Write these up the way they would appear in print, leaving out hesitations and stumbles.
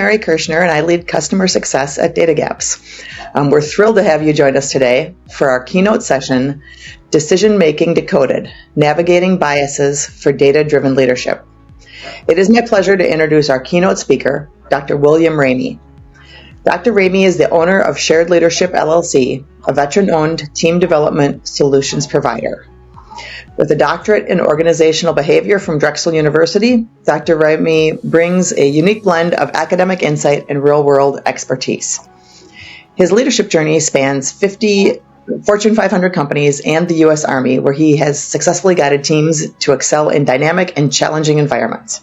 Mary Kirshner, and I lead customer success at Data Gaps. We're thrilled to have you join us today for our keynote session, Decision Making Decoded, Navigating Biases for Data-Driven Leadership. It is my pleasure to introduce our keynote speaker, Dr. William Ramey. Dr. Ramey is the owner of Shared Leadership LLC, a veteran-owned team development solutions provider. With a doctorate in organizational behavior from Drexel University, Dr. Ramey brings a unique blend of academic insight and real-world expertise. His leadership journey spans 50 Fortune 500 companies and the U.S. Army, where he has successfully guided teams to excel in dynamic and challenging environments.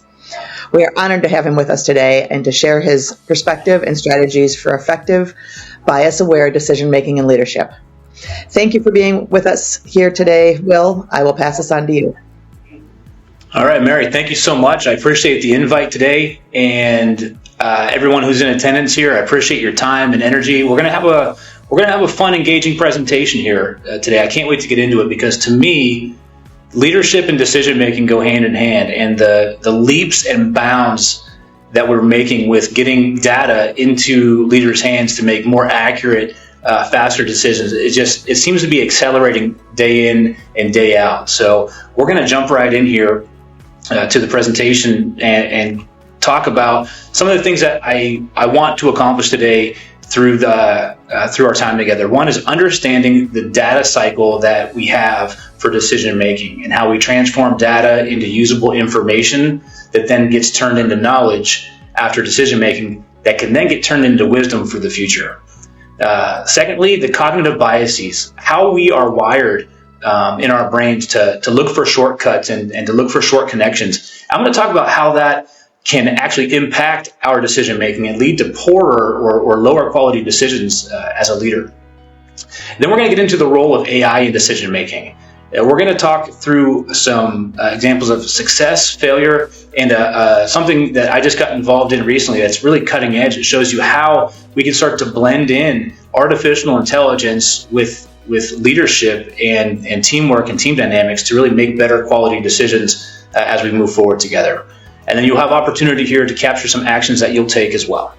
We are honored to have him with us today and to share his perspective and strategies for effective, bias-aware decision-making and leadership. Thank you for being with us here today, Will. I will pass this on to you. All right, Mary, thank you so much. I appreciate the invite today, and everyone who's in attendance here, I appreciate your time and energy. We're gonna have a fun, engaging presentation here today. I can't wait to get into it because, to me, leadership and decision making go hand in hand, and the leaps and bounds that we're making with getting data into leaders' hands to make more accurate, faster decisions. It seems to be accelerating day in and day out. So we're going to jump right in here to the presentation and talk about some of the things that I want to accomplish today through our time together. One is understanding the data cycle that we have for decision making and how we transform data into usable information that then gets turned into knowledge after decision making that can then get turned into wisdom for the future. Secondly, the cognitive biases, how we are wired in our brains to look for shortcuts and to look for short connections. I'm going to talk about how that can actually impact our decision making and lead to poorer or lower quality decisions as a leader. Then we're going to get into the role of AI in decision making. We're going to talk through some examples of success, failure, and something that I just got involved in recently that's really cutting edge. It shows you how we can start to blend in artificial intelligence with leadership and teamwork and team dynamics to really make better quality decisions as we move forward together. And then you'll have opportunity here to capture some actions that you'll take as well.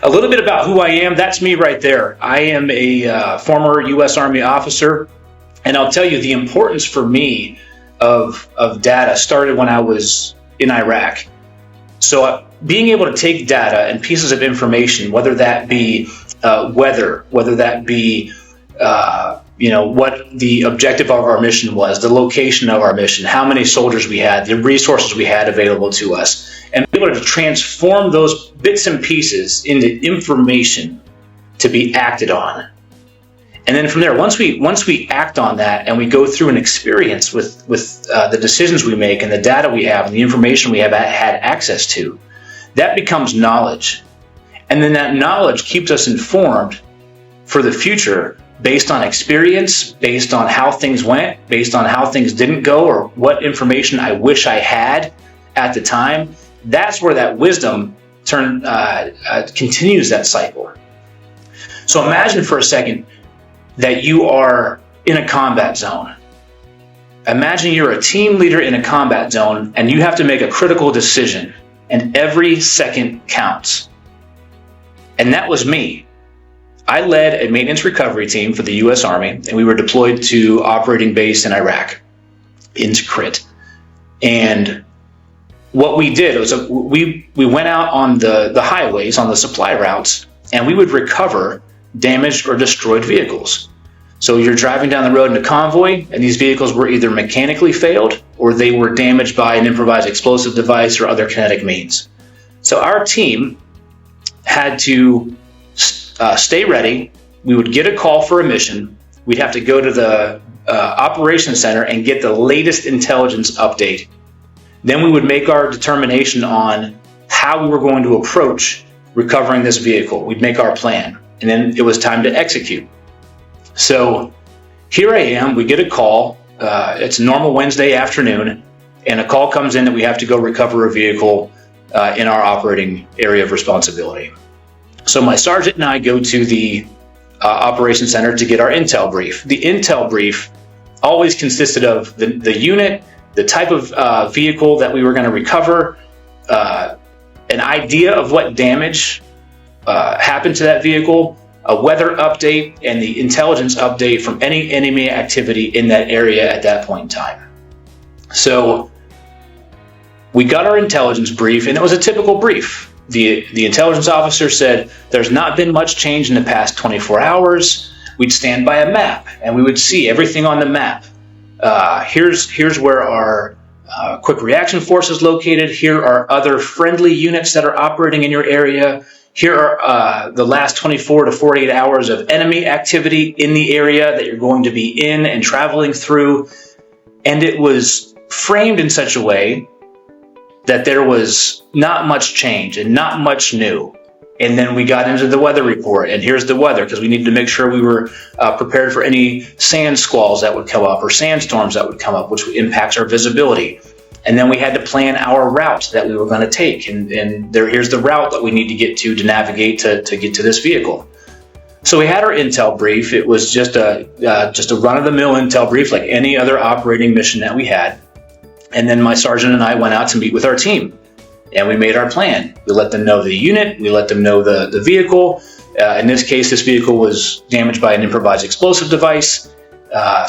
A little bit about who I am. That's me right there. I am a former U.S. Army officer, and I'll tell you the importance for me of data started when I was in Iraq. So being able to take data and pieces of information, whether that be weather, whether that be what the objective of our mission was, the location of our mission, how many soldiers we had, the resources we had available to us, and be able to transform those bits and pieces into information to be acted on. And then from there, once we act on that and we go through an experience with the decisions we make and the data we have and the information we have had access to, that becomes knowledge. And then that knowledge keeps us informed for the future based on experience, based on how things went, based on how things didn't go, or what information I wish I had at the time. That's where that wisdom continues that cycle. So imagine for a second that you are in a combat zone. Imagine you're a team leader in a combat zone and you have to make a critical decision, and every second counts. And that was me. I led a maintenance recovery team for the U.S. Army, and we were deployed to operating base in Iraq, into Crit. And what we did was we went out on the highways, on the supply routes, and we would recover damaged or destroyed vehicles. So you're driving down the road in a convoy, and these vehicles were either mechanically failed or they were damaged by an improvised explosive device or other kinetic means. So our team had to stay ready. We would get a call for a mission. We'd have to go to the operations center and get the latest intelligence update. Then we would make our determination on how we were going to approach recovering this vehicle. We'd make our plan, and then it was time to execute. So here I am, we get a call. It's a normal Wednesday afternoon, and a call comes in that we have to go recover a vehicle in our operating area of responsibility. So my sergeant and I go to the operations center to get our intel brief. The intel brief always consisted of the unit, the type of vehicle that we were going to recover, an idea of what damage happened to that vehicle, a weather update, and the intelligence update from any enemy activity in that area at that point in time. So we got our intelligence brief, and it was a typical brief. The intelligence officer said, there's not been much change in the past 24 hours. We'd stand by a map, and we would see everything on the map. Here's where our quick reaction force is located. Here are other friendly units that are operating in your area. Here are the last 24 to 48 hours of enemy activity in the area that you're going to be in and traveling through. And it was framed in such a way that there was not much change and not much new. And then we got into the weather report, and here's the weather, because we needed to make sure we were prepared for any sand squalls that would come up or sandstorms that would come up, which impacts our visibility. And then we had to plan our route that we were going to take, and here's the route that we need to get to navigate to get to this vehicle. So we had our intel brief. It was just a run-of-the-mill intel brief, like any other operating mission that we had. And then my sergeant and I went out to meet with our team. And we made our plan. We let them know the unit. We let them know the vehicle. In this case, this vehicle was damaged by an improvised explosive device.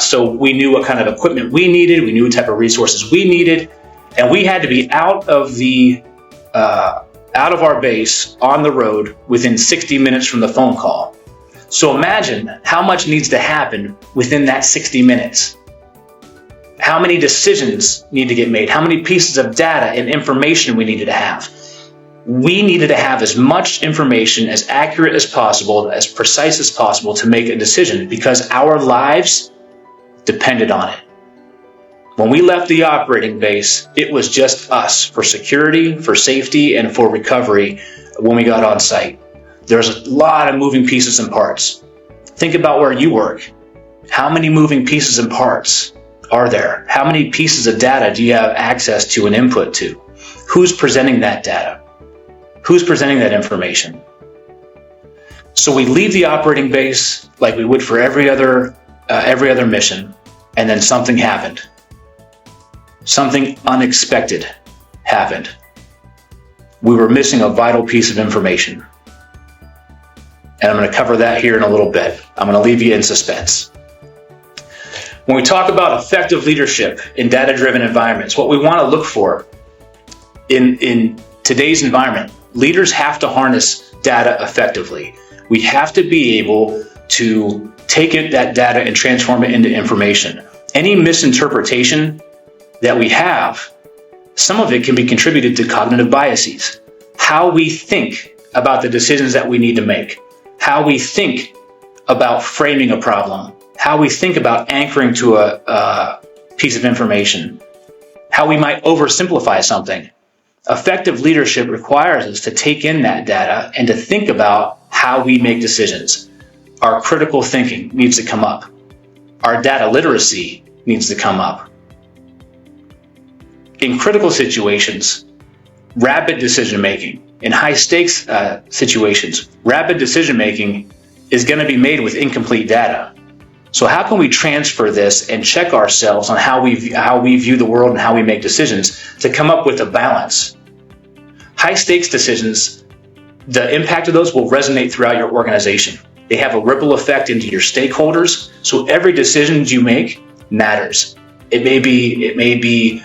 So we knew what kind of equipment we needed. We knew what type of resources we needed. And we had to be out of our base on the road within 60 minutes from the phone call. So imagine how much needs to happen within that 60 minutes. How many decisions need to get made? How many pieces of data and information we needed to have? We needed to have as much information, as accurate as possible, as precise as possible to make a decision, because our lives depended on it. When we left the operating base, it was just us for security, for safety, and for recovery when we got on site. There's a lot of moving pieces and parts. Think about where you work. How many moving pieces and parts are there? How many pieces of data do you have access to and input to? Who's presenting that data? Who's presenting that information? So we leave the operating base like we would for every other mission, and then something happened. Something unexpected happened. We were missing a vital piece of information. And I'm going to cover that here in a little bit. I'm going to leave you in suspense. When we talk about effective leadership in data-driven environments, what we want to look for in today's environment, leaders have to harness data effectively. We have to be able to take that data and transform it into information. Any misinterpretation that we have, some of it can be contributed to cognitive biases. How we think about the decisions that we need to make, how we think about framing a problem, how we think about anchoring to a piece of information, how we might oversimplify something. Effective leadership requires us to take in that data and to think about how we make decisions. Our critical thinking needs to come up. Our data literacy needs to come up. In critical situations, rapid decision-making. In high-stakes situations, rapid decision-making is going to be made with incomplete data. So how can we transfer this and check ourselves on how we view the world and how we make decisions to come up with a balance? High-stakes decisions, the impact of those will resonate throughout your organization. They have a ripple effect into your stakeholders, so every decision you make matters. It may be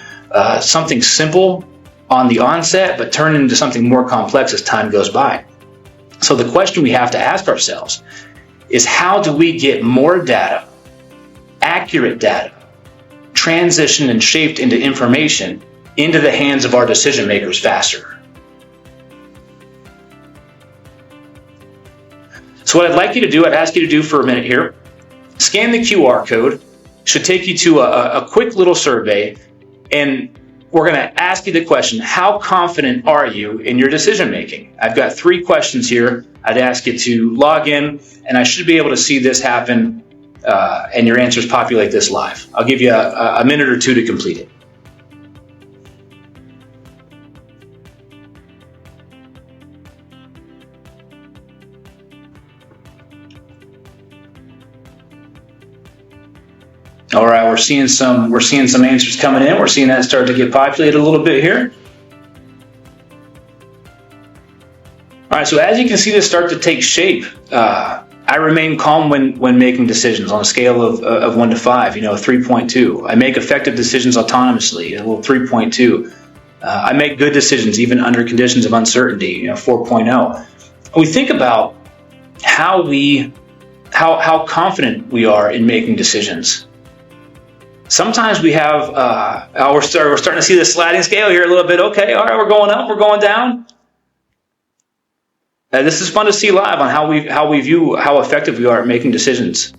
something simple on the onset, but turn into something more complex as time goes by. So the question we have to ask ourselves is, how do we get more data, accurate data, transitioned and shaped into information into the hands of our decision makers faster? So what I'd like you to do, I'd ask you to do for a minute here, scan the QR code. Should take you to a quick little survey, and we're going to ask you the question, how confident are you in your decision making? I've got 3 questions here. I'd ask you to log in, and I should be able to see this happen, and your answers populate this live. I'll give you a minute or 2 to complete it. All right, we're seeing some answers coming in. We're seeing that start to get populated a little bit here. All right, so as you can see this start to take shape, I remain calm when making decisions on a scale of 1 to 5, 3.2. I make effective decisions autonomously, a little 3.2. I make good decisions even under conditions of uncertainty, 4.0. We think about how confident we are in making decisions. Sometimes we have, we're starting to see the sliding scale here a little bit. Okay, all right, we're going up, we're going down. This is fun to see live on how we view how effective we are at making decisions.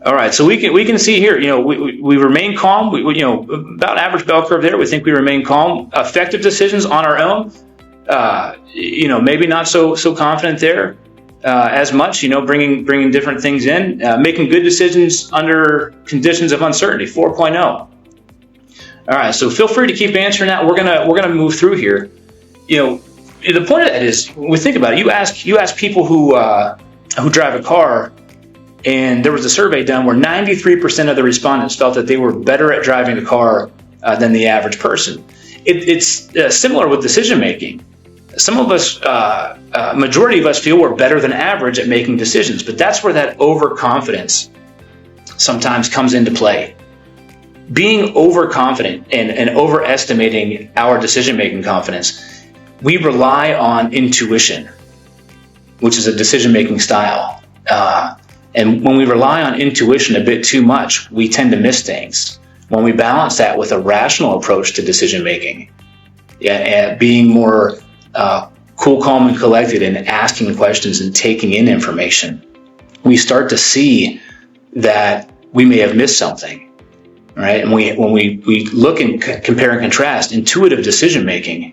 All right, so we can see here, we remain calm. We about average bell curve there. We think we remain calm. Effective decisions on our own. Maybe not so confident there as much. Bringing different things in. Making good decisions under conditions of uncertainty. 4.0. All right, so feel free to keep answering that. We're gonna move through here. The point of that is, when we think about it, you ask people who drive a car. And there was a survey done where 93% of the respondents felt that they were better at driving a car than the average person. It's similar with decision making. Some of us, majority of us, feel we're better than average at making decisions, but that's where that overconfidence sometimes comes into play. Being overconfident and overestimating our decision making confidence, we rely on intuition, which is a decision making style. And when we rely on intuition a bit too much, we tend to miss things. When we balance that with a rational approach to decision making, and being more cool, calm, and collected, and asking questions and taking in information, we start to see that we may have missed something, right? And when we look and compare and contrast intuitive decision making,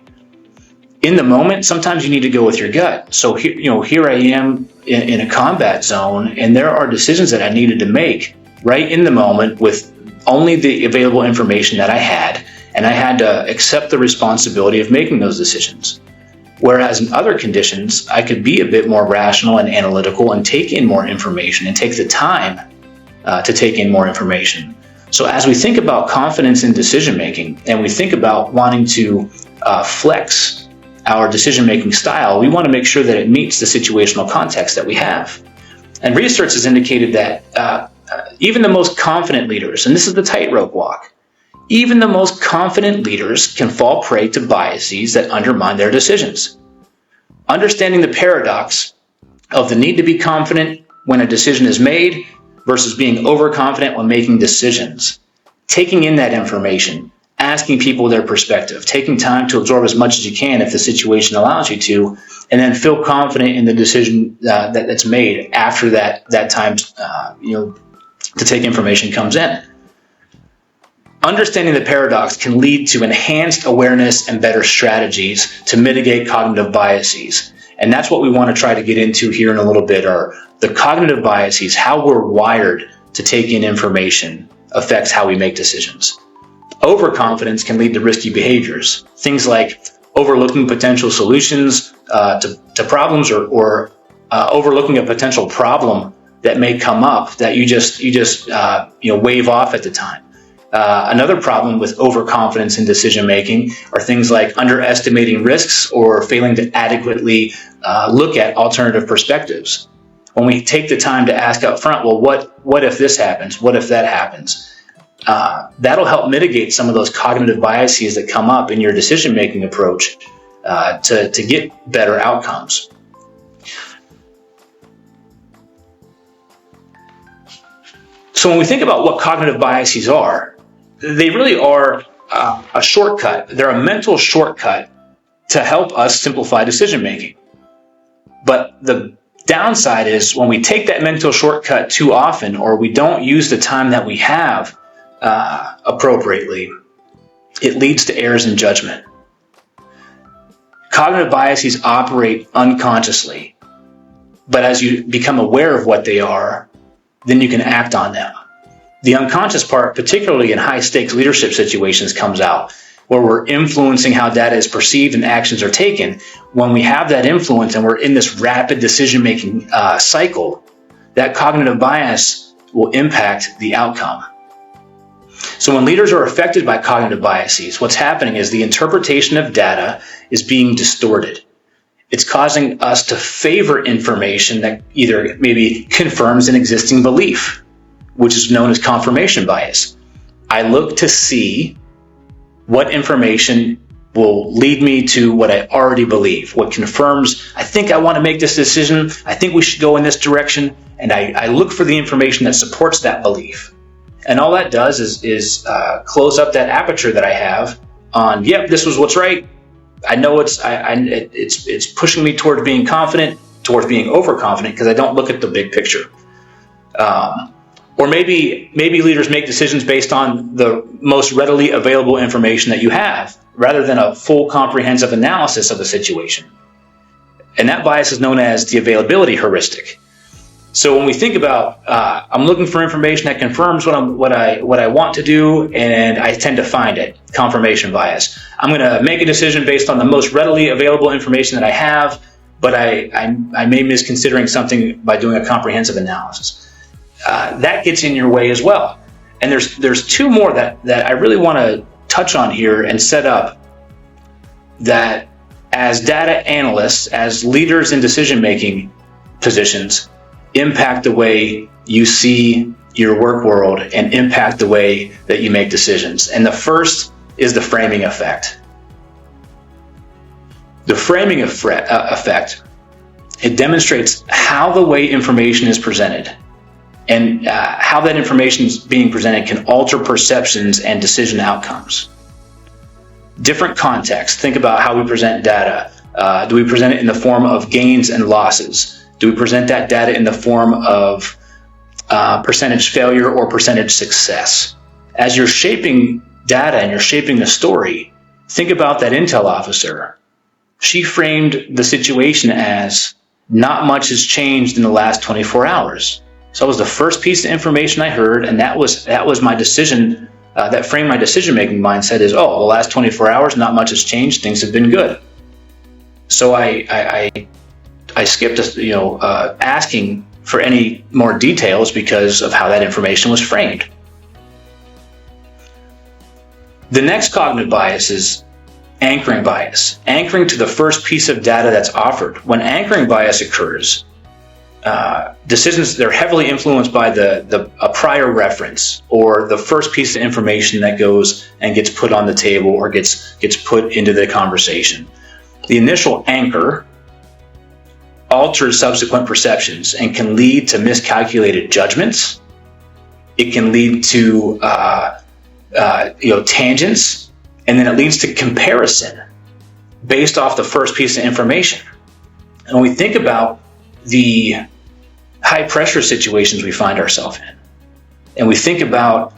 in the moment, sometimes you need to go with your gut. So here I am in a combat zone, and there are decisions that I needed to make right in the moment with only the available information that I had, and I had to accept the responsibility of making those decisions. Whereas in other conditions, I could be a bit more rational and analytical and take in more information and take the time to take in more information. So as we think about confidence in decision making, and we think about wanting to flex our decision-making style, we want to make sure that it meets the situational context that we have. And research has indicated that even the most confident leaders, and this is the tightrope walk, even the most confident leaders can fall prey to biases that undermine their decisions. Understanding the paradox of the need to be confident when a decision is made versus being overconfident when making decisions. Taking in that information, asking people their perspective, taking time to absorb as much as you can if the situation allows you to, and then feel confident in the decision that's made after that time to take information comes in. Understanding the paradox can lead to enhanced awareness and better strategies to mitigate cognitive biases. And that's what we want to try to get into here in a little bit, are the cognitive biases, how we're wired to take in information affects how we make decisions. Overconfidence can lead to risky behaviors, things like overlooking potential solutions to problems, or overlooking a potential problem that may come up that you just wave off at the time. Another problem with overconfidence in decision making are things like underestimating risks or failing to adequately look at alternative perspectives. When we take the time to ask up front, well, what if this happens? What if that happens? That'll help mitigate some of those cognitive biases that come up in your decision-making approach to get better outcomes. So when we think about what cognitive biases are, they really are a shortcut. They're a mental shortcut to help us simplify decision-making. But the downside is when we take that mental shortcut too often, or we don't use the time that we have appropriately, it leads to errors in judgment. Cognitive biases operate unconsciously, but as you become aware of what they are, then you can act on them. The unconscious part, particularly in high-stakes leadership situations, comes out, where we're influencing how data is perceived and actions are taken. When we have that influence and we're in this rapid decision-making cycle, that cognitive bias will impact the outcome. So when leaders are affected by cognitive biases, what's happening is the interpretation of data is being distorted. It's causing us to favor information that either maybe confirms an existing belief, which is known as confirmation bias. I look to see what information will lead me to what I already believe, what confirms, I think I want to make this decision, I think we should go in this direction, and I look for the information that supports that belief. And all that does is close up that aperture that I have on, yep, this was what's right. I know it's pushing me towards being confident, towards being overconfident, because I don't look at the big picture. Or maybe leaders make decisions based on the most readily available information that you have, rather than a full comprehensive analysis of the situation. And that bias is known as the availability heuristic. So when we think about, I'm looking for information that confirms what I want to do, and I tend to find it, confirmation bias. I'm going to make a decision based on the most readily available information that I have, but I may misconsidering something by doing a comprehensive analysis. That gets in your way as well. And there's two more that I really want to touch on here and set up, that as data analysts, as leaders in decision-making positions, impact the way you see your work world and impact the way that you make decisions. And the first is the framing effect. The framing effect, it demonstrates how the way information is presented and how that information is being presented can alter perceptions and decision outcomes. Different contexts. Think about how we present data. Do we present it in the form of gains and losses? Do we present that data in the form of percentage failure or percentage success? As you're shaping data and you're shaping the story, think about that intel officer. She framed the situation as not much has changed in the last 24 hours. So that was the first piece of information I heard, and that was my decision. That framed my decision-making mindset is, the last 24 hours, not much has changed. Things have been good. So I skipped, asking for any more details because of how that information was framed. The next cognitive bias is anchoring bias. Anchoring to the first piece of data that's offered. When anchoring bias occurs, decisions, they're heavily influenced by a prior reference or the first piece of information that goes and gets put on the table or gets put into the conversation. The initial anchor alters subsequent perceptions and can lead to miscalculated judgments. It can lead to tangents, and then it leads to comparison based off the first piece of information. And when we think about the high pressure situations we find ourselves in, and we think about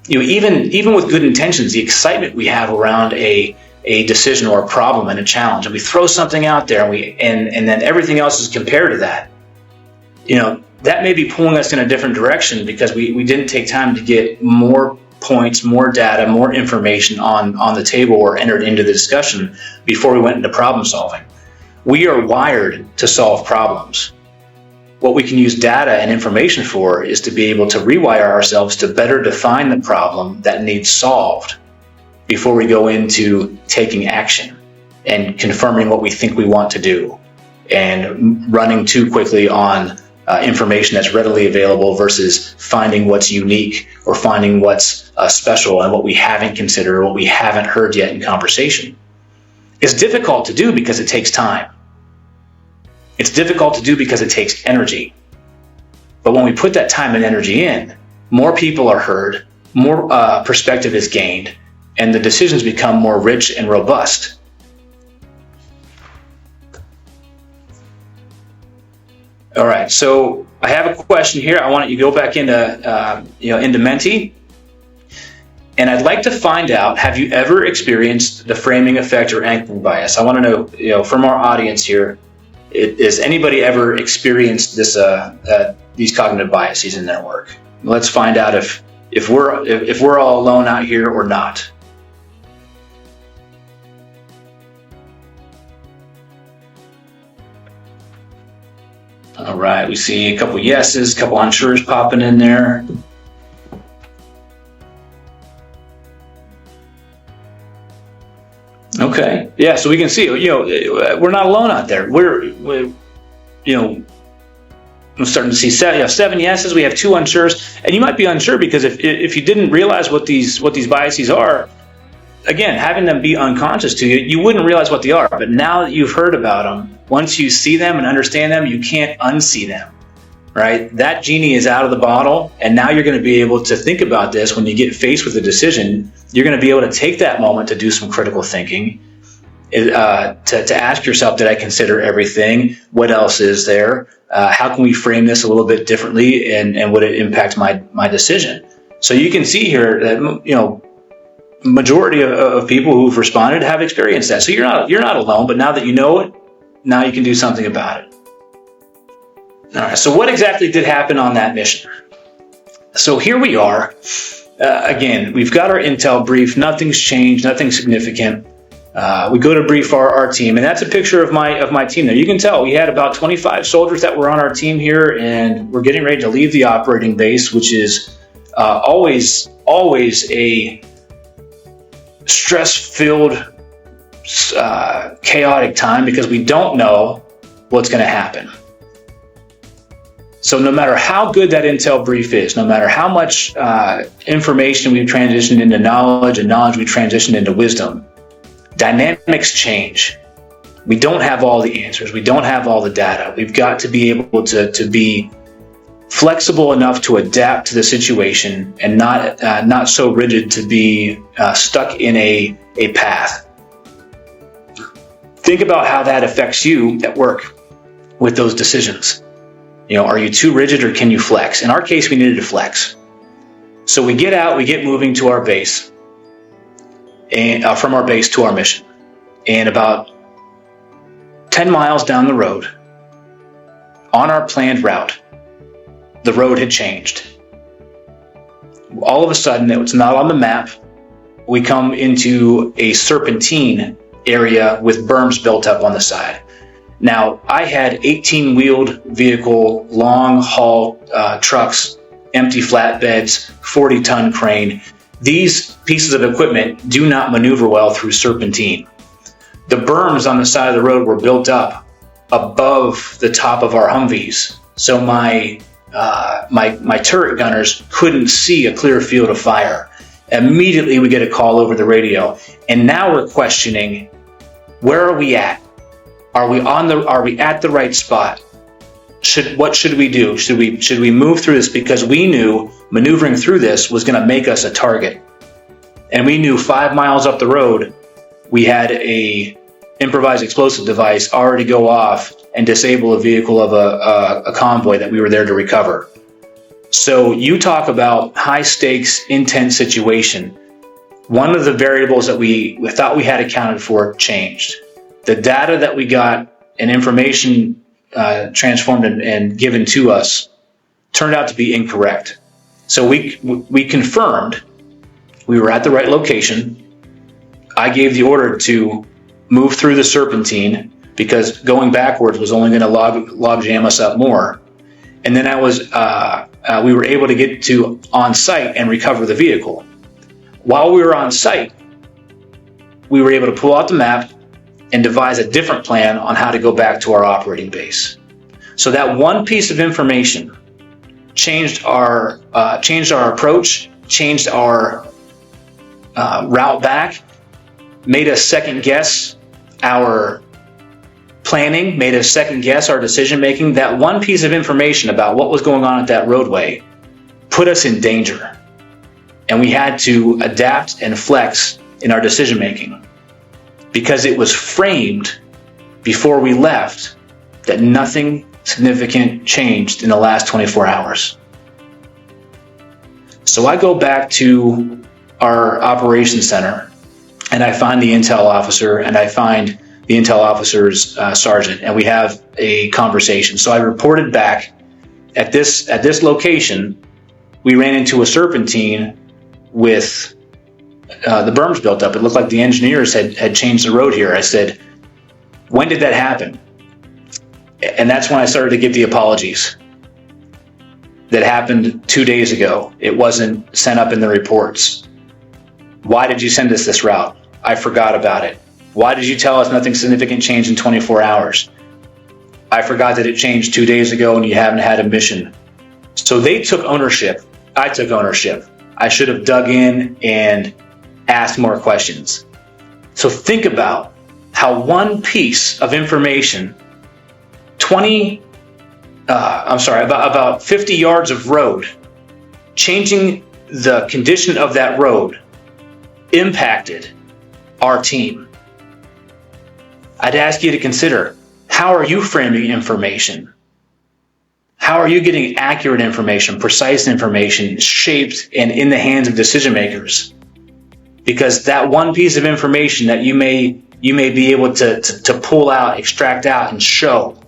even with good intentions, the excitement we have around a decision or a problem and a challenge, and we throw something out there and then everything else is compared to that, that may be pulling us in a different direction because we didn't take time to get more points, more data, more information on the table or entered into the discussion before we went into problem solving. We are wired to solve problems. What we can use data and information for is to be able to rewire ourselves to better define the problem that needs solved before we go into taking action and confirming what we think we want to do and running too quickly on information that's readily available versus finding what's unique or finding what's special and what we haven't considered or what we haven't heard yet in conversation. It's difficult to do because it takes time. It's difficult to do because it takes energy. But when we put that time and energy in, more people are heard, more perspective is gained, and the decisions become more rich and robust. All right, so I have a question here. I want you to go back into Menti, and I'd like to find out: have you ever experienced the framing effect or anchoring bias? I want to know, from our audience here, has anybody ever experienced these cognitive biases in their work? Let's find out if we're all alone out here or not. All right, we see a couple yeses, a couple unsures popping in there. Yeah, so we can see, we're not alone out there. I'm starting to see 7 yeses. We have 2 unsures, and you might be unsure because if you didn't realize what these biases are, again, having them be unconscious to you, you wouldn't realize what they are. But now that you've heard about them, once you see them and understand them, you can't unsee them, right? That genie is out of the bottle, and now you're going to be able to think about this when you get faced with a decision. You're going to be able to take that moment to do some critical thinking, to ask yourself, did I consider everything? What else is there? How can we frame this a little bit differently, and would it impact my decision? So you can see here that majority of people who've responded have experienced that. So you're not alone. But now that you know it, now you can do something about it. All right. So what exactly did happen on that mission? So here we are. Again, we've got our intel brief. Nothing's changed. Nothing significant. We go to brief our team, and that's a picture of my team there. You can tell we had about 25 soldiers that were on our team here, and we're getting ready to leave the operating base, which is always a stress-filled, chaotic time because we don't know what's going to happen. So no matter how good that intel brief is, no matter how much information we've transitioned into knowledge and knowledge we've transitioned into wisdom, dynamics change. We don't have all the answers. We don't have all the data. We've got to be able to be flexible enough to adapt to the situation and not so rigid to be stuck in a path. Think about how that affects you at work with those decisions. Are you too rigid or can you flex? In our case, we needed to flex. So we get out, we get moving to our base, and from our base to our mission. And about 10 miles down the road, on our planned route, the road had changed. All of a sudden, it was not on the map. We come into a serpentine area with berms built up on the side. Now, I had 18-wheeled vehicle, long-haul trucks, empty flatbeds, 40-ton crane. These pieces of equipment do not maneuver well through serpentine. The berms on the side of the road were built up above the top of our Humvees, so my turret gunners couldn't see a clear field of fire. Immediately, we get a call over the radio, and now we're questioning, where are we at? Are we at the right spot? What should we do? Should we move through this? Because we knew maneuvering through this was going to make us a target. And we knew 5 miles up the road, we had a improvised explosive device already go off and disable a vehicle of a convoy that we were there to recover. So you talk about high stakes, intense situation. One of the variables that we thought we had accounted for changed. The data that we got and information transformed and given to us turned out to be incorrect. So we confirmed we were at the right location. I gave the order to move through the serpentine because going backwards was only going to log jam us up more. And then we were able to get to on site and recover the vehicle. While we were on site, we were able to pull out the map and devise a different plan on how to go back to our operating base. So that one piece of information changed our approach, changed our route back, made us second guess our planning, made us second guess our decision making. That one piece of information about what was going on at that roadway put us in danger. And we had to adapt and flex in our decision making because it was framed before we left that nothing significant changed in the last 24 hours. So I go back to our operations center and I find the intel officer and I find the intel officer's sergeant, and we have a conversation. So I reported back at this location, we ran into a serpentine with the berms built up. It looked like the engineers had changed the road here. I said, when did that happen? And that's when I started to get the apologies. That happened 2 days ago. It wasn't sent up in the reports. Why did you send us this route? I forgot about it. Why did you tell us nothing significant changed in 24 hours? I forgot that it changed 2 days ago and you haven't had a mission. So they took ownership. I took ownership. I should have dug in and asked more questions. So think about how one piece of information, about 50 yards of road, changing the condition of that road impacted our team. I'd ask you to consider, how are you framing information? How are you getting accurate information, precise information, shaped and in the hands of decision makers? Because that one piece of information that you may be able to pull out, extract out, and show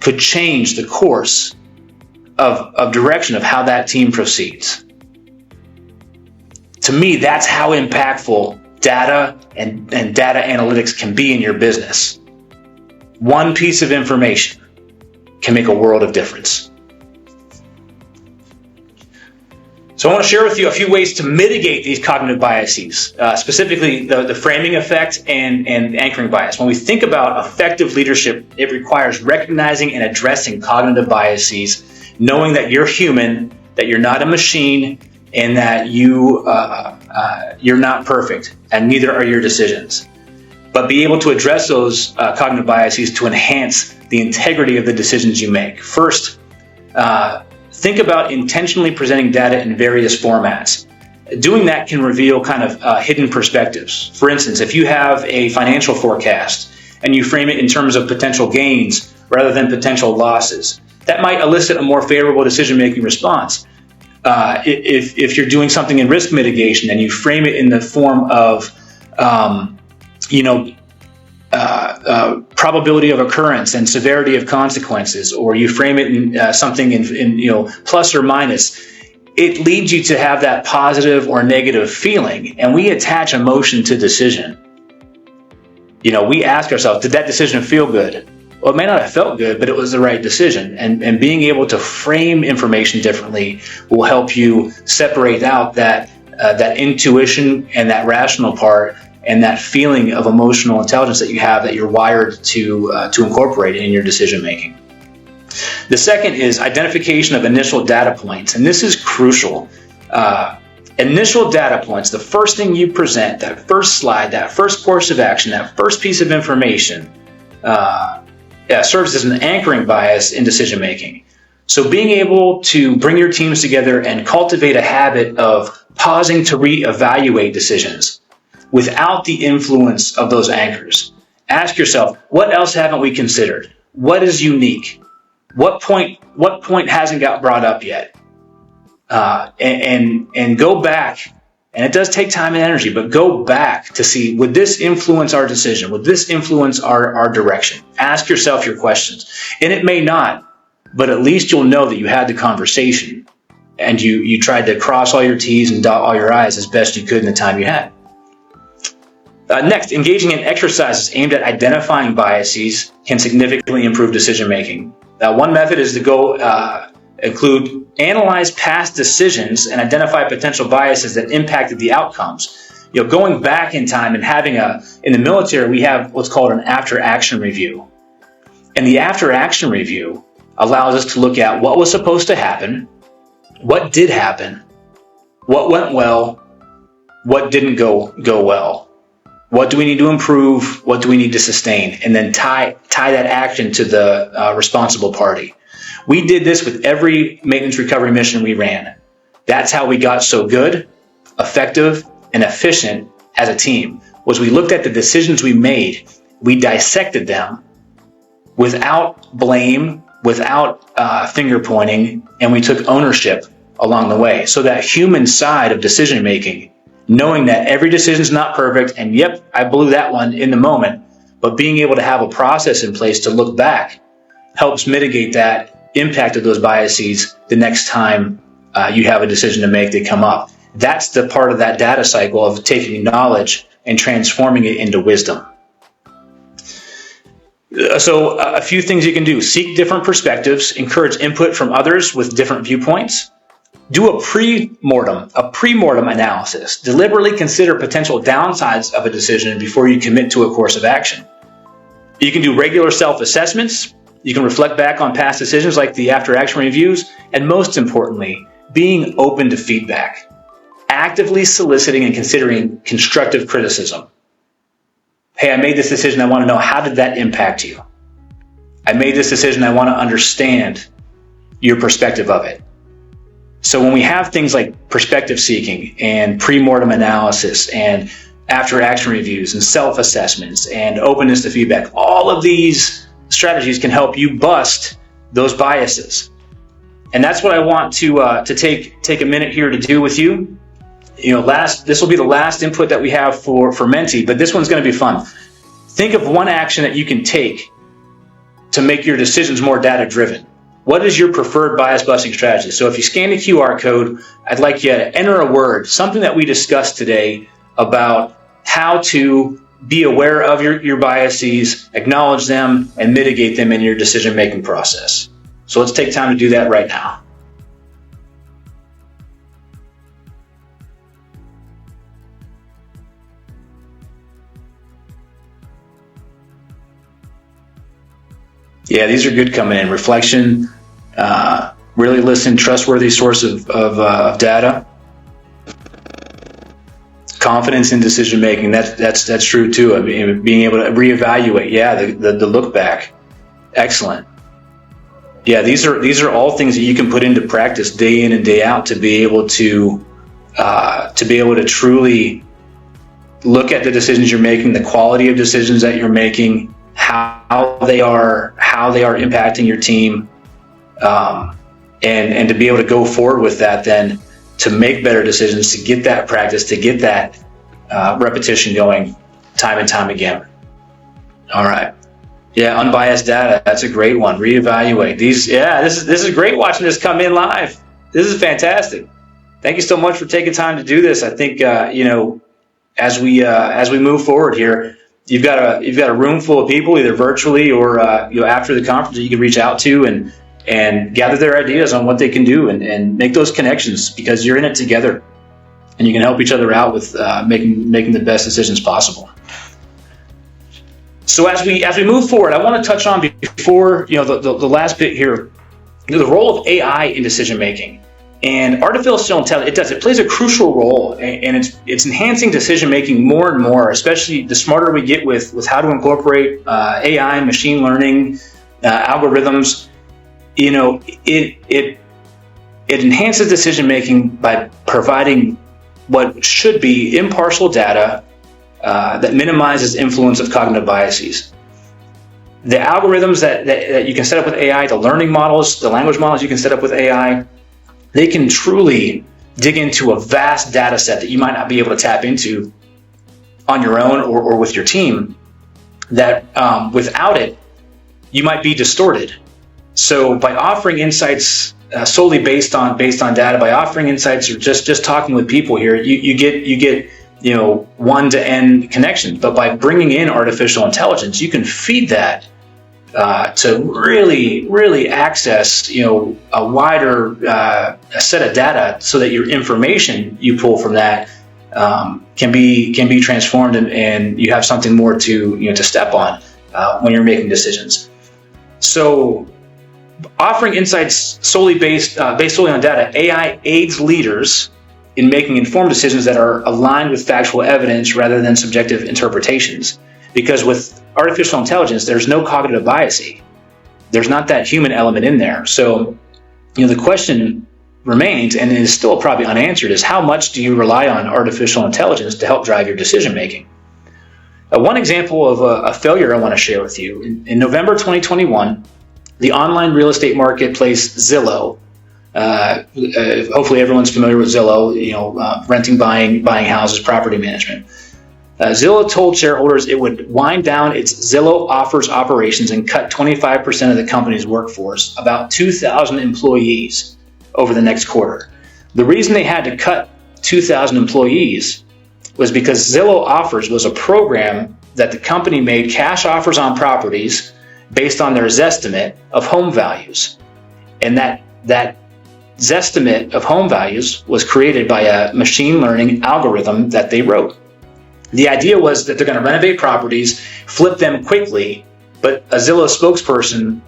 could change the course of direction of how that team proceeds. To me, that's how impactful data and data analytics can be in your business. One piece of information can make a world of difference. So I want to share with you a few ways to mitigate these cognitive biases, specifically the framing effect and anchoring bias. When we think about effective leadership, it requires recognizing and addressing cognitive biases, knowing that you're human, that you're not a machine, and that you're not perfect, and neither are your decisions. But be able to address those cognitive biases to enhance the integrity of the decisions you make. First, think about intentionally presenting data in various formats. Doing that can reveal kind of hidden perspectives. For instance, if you have a financial forecast and you frame it in terms of potential gains rather than potential losses, that might elicit a more favorable decision-making response. If you're doing something in risk mitigation and you frame it in the form of probability of occurrence and severity of consequences, or you frame it in something in plus or minus, it leads you to have that positive or negative feeling, and we attach emotion to decision. We ask ourselves, did that decision feel good? Well, it may not have felt good, but it was the right decision. And being able to frame information differently will help you separate out that intuition and that rational part, and that feeling of emotional intelligence that you have, that you're wired to incorporate in your decision making. The second is identification of initial data points, and this is crucial. Initial data points, the first thing you present, that first slide, that first course of action, that first piece of information, serves as an anchoring bias in decision making. So being able to bring your teams together and cultivate a habit of pausing to reevaluate decisions without the influence of those anchors. Ask yourself, what else haven't we considered? What is unique? What point hasn't got brought up yet? And go back, and it does take time and energy, but go back to see, would this influence our decision? Would this influence our direction? Ask yourself your questions. And it may not, but at least you'll know that you had the conversation and you tried to cross all your T's and dot all your I's as best you could in the time you had. Next, engaging in exercises aimed at identifying biases can significantly improve decision making. One method is to include analyze past decisions and identify potential biases that impacted the outcomes. Going back in time and having in the military, we have what's called an after-action review. And the after-action review allows us to look at what was supposed to happen, what did happen, what went well, what didn't go well. What do we need to improve? What do we need to sustain? And then tie that action to the responsible party. We did this with every maintenance recovery mission we ran. That's how we got so good, effective, and efficient as a team, was we looked at the decisions we made, we dissected them without blame, without finger pointing, and we took ownership along the way. So that human side of decision making, knowing that every decision is not perfect, and yep, I blew that one in the moment, but being able to have a process in place to look back helps mitigate that impact of those biases the next time you have a decision to make that come up. That's the part of that data cycle of taking knowledge and transforming it into wisdom. So a few things you can do. Seek different perspectives, encourage input from others with different viewpoints, Do a pre-mortem analysis. Deliberately consider potential downsides of a decision before you commit to a course of action. You can do regular self-assessments. You can reflect back on past decisions like the after-action reviews, and most importantly, being open to feedback. Actively soliciting and considering constructive criticism. Hey, I made this decision. I want to know, how did that impact you? I made this decision. I want to understand your perspective of it. So when we have things like perspective seeking and pre-mortem analysis and after-action reviews and self-assessments and openness to feedback, all of these strategies can help you bust those biases. And that's what I want to take a minute here to do with you. This will be the last input that we have for Menti, but this one's going to be fun. Think of one action that you can take to make your decisions more data-driven. What is your preferred bias-busting strategy? So if you scan the QR code, I'd like you to enter a word, something that we discussed today about how to be aware of your biases, acknowledge them, and mitigate them in your decision-making process. So let's take time to do that right now. Yeah, these are good coming in. Reflection, really listen, trustworthy source of data. Confidence in decision making. That's true too. I mean, being able to reevaluate. Yeah, the look back. Excellent. Yeah, these are all things that you can put into practice day in and day out to be able to truly look at the decisions you're making, the quality of decisions that you're making, how they are impacting your team, and to be able to go forward with that, then to make better decisions, to get that practice, to get that repetition going time and time again. All right. Yeah, unbiased data. That's a great one. Reevaluate these. Yeah, this is great watching this come in live. This is fantastic. Thank you so much for taking time to do this. I think as we move forward here, you've got a room full of people, either virtually or after the conference, that you can reach out to and gather their ideas on what they can do and make those connections, because you're in it together and you can help each other out with making the best decisions possible. So as we move forward, I want to touch on, before the last bit here, the role of AI in decision making. And artificial intelligence, it plays a crucial role, and it's enhancing decision making more and more, especially the smarter we get with how to incorporate AI, machine learning, algorithms. It enhances decision making by providing what should be impartial data that minimizes influence of cognitive biases. The algorithms that you can set up with AI, the learning models, the language models you can set up with AI, they can truly dig into a vast data set that you might not be able to tap into on your own or with your team, that without it, you might be distorted. So by offering insights solely based on data, by offering insights or just talking with people here, you get one-to-end connections. But by bringing in artificial intelligence, you can feed that to really access a wider set of data, so that your information you pull from that can be transformed, and you have something more to step on when you're making decisions. So offering insights solely based solely on data, AI aids leaders in making informed decisions that are aligned with factual evidence rather than subjective interpretations. Because with artificial intelligence, there's no cognitive biasing. There's not that human element in there. So, the question remains, and is still probably unanswered, is how much do you rely on artificial intelligence to help drive your decision making? One example of a failure I want to share with you. In November 2021, the online real estate marketplace Zillow, hopefully everyone's familiar with Zillow, renting, buying houses, property management. Zillow told shareholders it would wind down its Zillow Offers operations and cut 25% of the company's workforce, about 2,000 employees, over the next quarter. The reason they had to cut 2,000 employees was because Zillow Offers was a program that the company made cash offers on properties based on their estimate of home values. And that Zestimate of home values was created by a machine learning algorithm that they wrote. The idea was that they're going to renovate properties, flip them quickly, but a Zillow spokesperson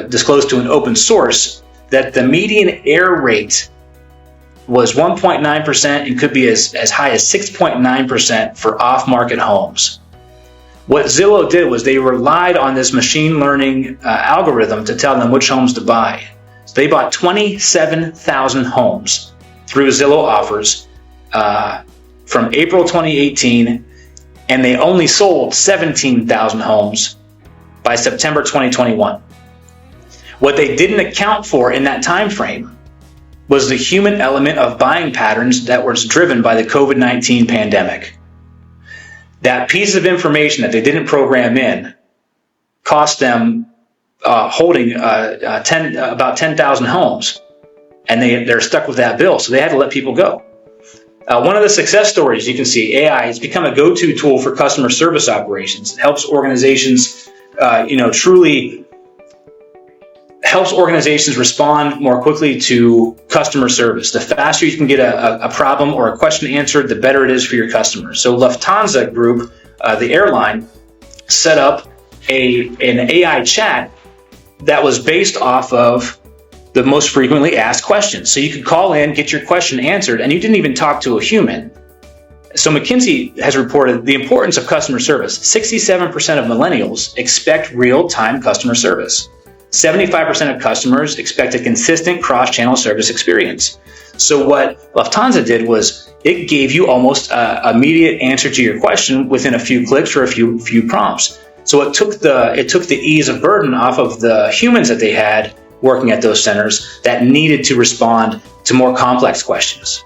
disclosed to an open source that the median error rate was 1.9% and could be as high as 6.9% for off-market homes. What Zillow did was they relied on this machine learning algorithm to tell them which homes to buy. So they bought 27,000 homes through Zillow offers from April 2018, and they only sold 17,000 homes by September 2021. What they didn't account for in that time frame was the human element of buying patterns that was driven by the COVID-19 pandemic. That piece of information that they didn't program in cost them holding about 10,000 homes, and they're stuck with that bill, so they had to let people go. One of the success stories you can see, AI has become a go-to tool for customer service operations. It helps organizations, truly helps organizations respond more quickly to customer service. The faster you can get a problem or a question answered, the better it is for your customers. So Lufthansa Group, the airline, set up an AI chat that was based off of the most frequently asked questions. So you could call in, get your question answered, and you didn't even talk to a human. So McKinsey has reported the importance of customer service. 67% of millennials expect real-time customer service. 75% of customers expect a consistent cross-channel service experience. So what Lufthansa did was it gave you almost an immediate answer to your question within a few clicks or a few prompts. So it took the ease of burden off of the humans that they had working at those centers that needed to respond to more complex questions.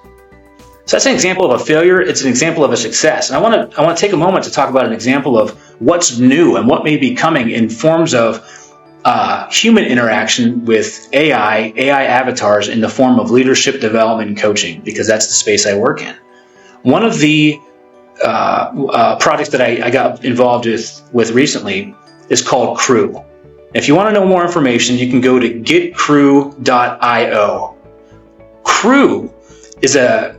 So that's an example of a failure. It's an example of a success. And I want to take a moment to talk about an example of what's new and what may be coming in forms of human interaction with AI avatars in the form of leadership development and coaching, because that's the space I work in. One of the projects that I got involved with recently is called Crew. If you want to know more information, you can go to getcrew.io. Crew is a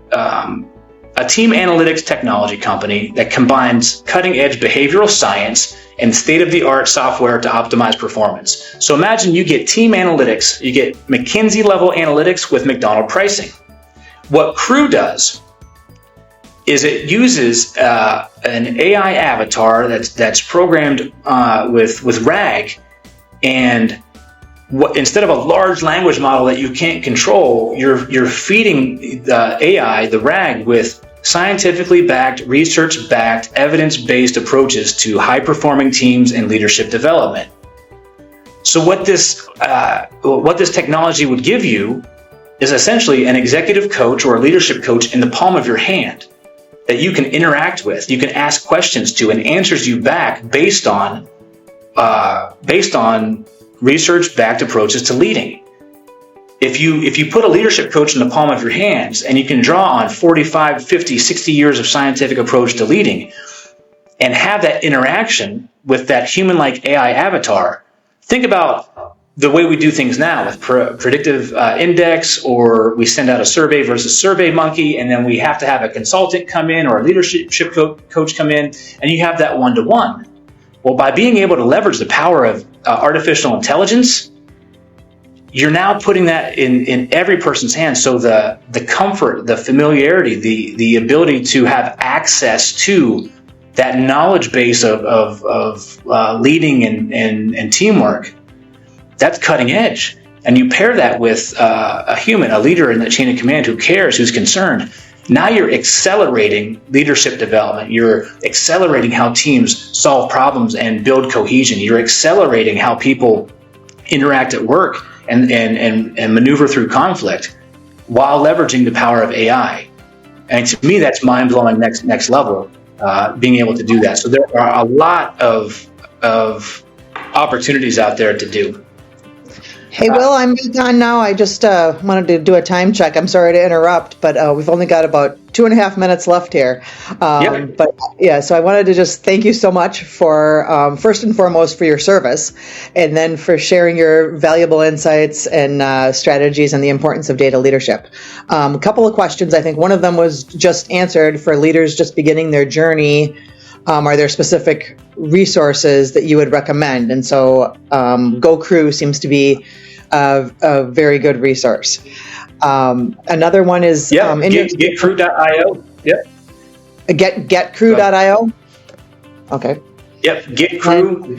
team analytics technology company that combines cutting-edge behavioral science and state-of-the-art software to optimize performance. So imagine you get team analytics, you get McKinsey-level analytics with McDonald's pricing. What Crew does is it uses an AI avatar that's programmed with RAG, and instead of a large language model that you can't control, you're feeding the AI, the RAG, with scientifically backed, research-backed, evidence-based approaches to high-performing teams and leadership development. So what this technology would give you is essentially an executive coach or a leadership coach in the palm of your hand that you can interact with, you can ask questions to, and answers you back based on research-backed approaches to leading. If you put a leadership coach in the palm of your hands and you can draw on 45, 50, 60 years of scientific approach to leading and have that interaction with that human-like AI avatar, think about the way we do things now with predictive index, or we send out a survey versus Survey Monkey, and then we have to have a consultant come in or a leadership coach come in, and you have that one-to-one. Well, by being able to leverage the power of artificial intelligence, you're now putting that in every person's hands. So the comfort, the familiarity, the ability to have access to that knowledge base of leading and teamwork, that's cutting edge. And you pair that with a human, a leader in that chain of command who cares, who's concerned. Now you're accelerating leadership development. You're accelerating how teams solve problems and build cohesion. You're accelerating how people interact at work and maneuver through conflict while leveraging the power of AI. And to me, that's mind-blowing next level, being able to do that. So there are a lot of opportunities out there to do. Hey, Will, I'm on now. I just wanted to do a time check. I'm sorry to interrupt, but we've only got about 2.5 minutes left here. Yeah. But yeah, so I wanted to just thank you so much for, first and foremost, for your service, and then for sharing your valuable insights and strategies and the importance of data leadership. A couple of questions. I think one of them was just answered for leaders just beginning their journey. Are there specific resources that you would recommend? And so Go Crew seems to be a very good resource. Another one is getcrew.io. Yep. Getcrew.io. Okay. Yep. Getcrew,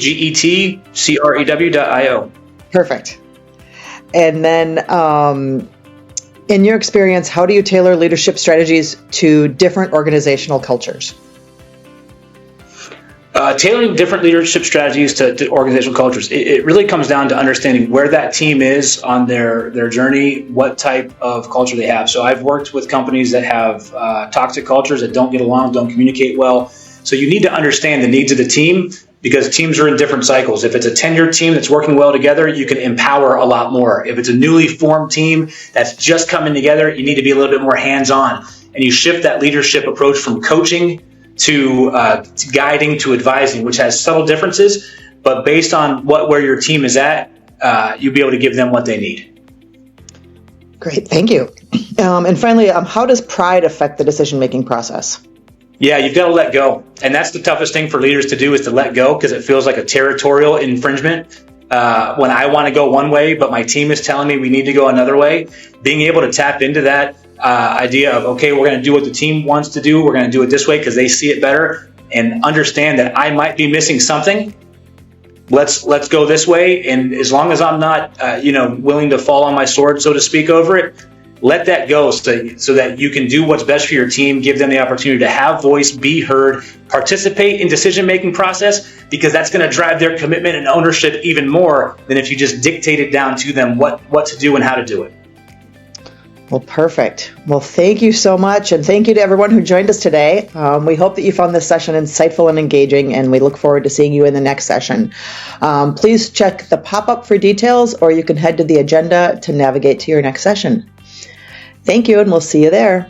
GETCREW.io. Perfect. And then in your experience, how do you tailor leadership strategies to different organizational cultures? Tailoring different leadership strategies to organizational cultures, it really comes down to understanding where that team is on their journey, what type of culture they have. So I've worked with companies that have toxic cultures that don't get along, don't communicate well. So you need to understand the needs of the team, because teams are in different cycles. If it's a tenured team that's working well together, you can empower a lot more. If it's a newly formed team that's just coming together, you need to be a little bit more hands-on. And you shift that leadership approach from coaching to guiding to advising, which has subtle differences, but based on where your team is at, you'll be able to give them what they need. Great, thank you. And finally, how does pride affect the decision-making process? Yeah, you've got to let go. And that's the toughest thing for leaders to do, is to let go, because it feels like a territorial infringement. When I want to go one way, but my team is telling me we need to go another way, being able to tap into that idea of, okay, we're going to do what the team wants to do. We're going to do it this way because they see it better, and understand that I might be missing something. Let's go this way. And as long as I'm not, willing to fall on my sword, so to speak, over it, let that go so that you can do what's best for your team, give them the opportunity to have voice, be heard, participate in decision-making process, because that's going to drive their commitment and ownership even more than if you just dictated down to them what to do and how to do it. Well, perfect. Well, thank you so much. And thank you to everyone who joined us today. We hope that you found this session insightful and engaging, and we look forward to seeing you in the next session. Please check the pop-up for details, or you can head to the agenda to navigate to your next session. Thank you, and we'll see you there.